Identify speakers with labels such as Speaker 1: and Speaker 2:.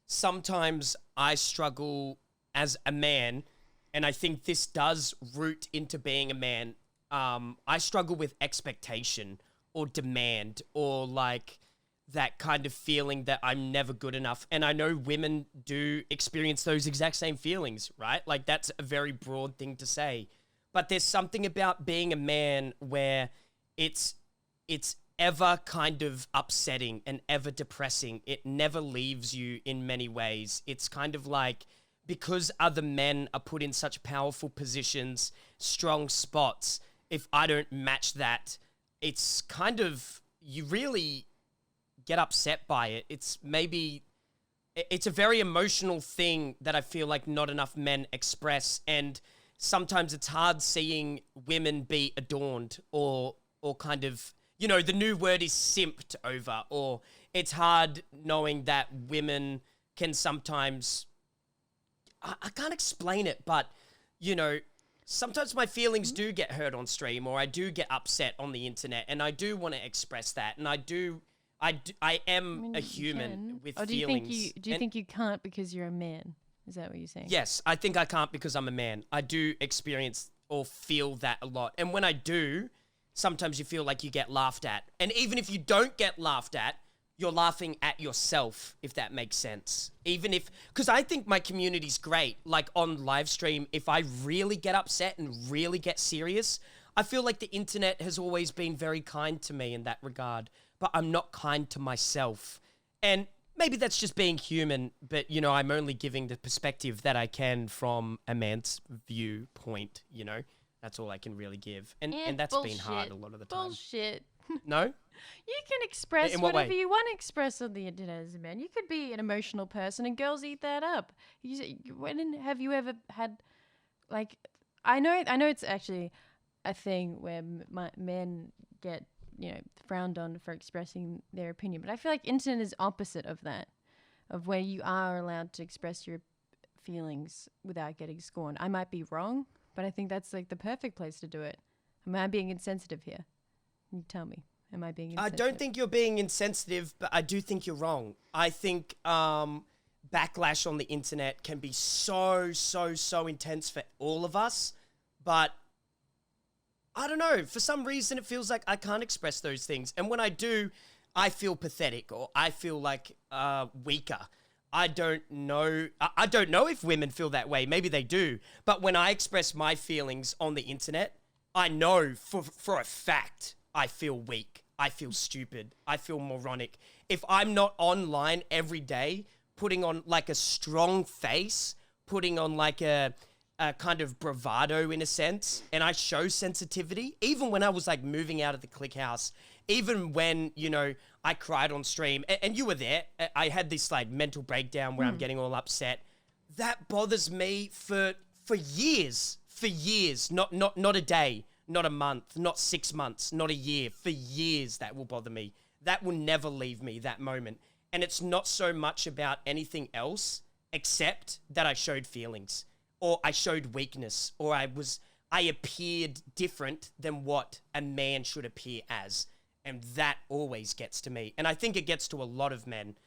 Speaker 1: sometimes I struggle as a man, and I think this does root into being a man. I struggle with expectation or demand or like that kind of feeling that I'm never good enough. And I know women do experience those exact same feelings, right? Like that's a very broad thing to say. But there's something about being a man where it's it's ever kind of upsetting and ever depressing. It never leaves you in many ways. It's kind of like because other men are put in such powerful positions, strong spots, if I don't match that, it's kind of you really get upset by it. It's a very emotional thing that I feel like not enough men express, and sometimes it's hard seeing women be adorned or kind of, you know, the new word is simped over, or it's hard knowing that women can sometimes I can't explain it, but you know, sometimes my feelings do get hurt on stream, or I do get upset on the internet, and I do want to express that, and I am
Speaker 2: mean,
Speaker 1: a
Speaker 2: you
Speaker 1: human
Speaker 2: can.
Speaker 1: with
Speaker 2: Or do you
Speaker 1: feelings.
Speaker 2: think you can't because you're a man? Is that what you're saying?
Speaker 1: Yes, I think I can't because I'm a man. I do experience or feel that a lot. And when I do, sometimes you feel like you get laughed at. And even if you don't get laughed at, you're laughing at yourself, if that makes sense. Even if, because I think my community's great. Like on live stream, if I really get upset and really get serious, I feel like the internet has always been very kind to me in that regard. But I'm not kind to myself. And maybe that's just being human, but you know, I'm only giving the perspective that I can from a man's viewpoint, you know? That's all I can really give. And that's been hard a lot of the time.
Speaker 2: Bullshit.
Speaker 1: No?
Speaker 2: You can express
Speaker 1: In what
Speaker 2: whatever
Speaker 1: way?
Speaker 2: you want to express on the internet as a man. You could be an emotional person, and girls eat that up. Have you ever had, like, I know it's actually a thing where men get, you know, frowned on for expressing their opinion, but I feel like internet is opposite of that, of where you are allowed to express your feelings without getting scorned. I might be wrong, but I think that's like the perfect place to do it. Am I being insensitive here? You tell me. Am I being
Speaker 1: I
Speaker 2: insensitive?
Speaker 1: don't think you're being insensitive, but I do think you're wrong. I think backlash on the internet can be so intense for all of us, but I don't know. For some reason, it feels like I can't express those things. And when I do, I feel pathetic or I feel like weaker. I don't know. I don't know if women feel that way. Maybe they do. But when I express my feelings on the internet, I know for a fact I feel weak. I feel stupid. I feel moronic. If I'm not online every day, putting on like a strong face, putting on like a kind of bravado in a sense, and I show sensitivity, even when I was like moving out of the click house, even when, you know, I cried on stream, and you were there, I had this like mental breakdown where I'm getting all upset. That bothers me for years, not a day, not a month, not 6 months, not a year, for years that will bother me. That will never leave me, that moment. And it's not so much about anything else except that I showed feelings, or I showed weakness, or I appeared different than what a man should appear as. And that always gets to me. And I think it gets to a lot of men.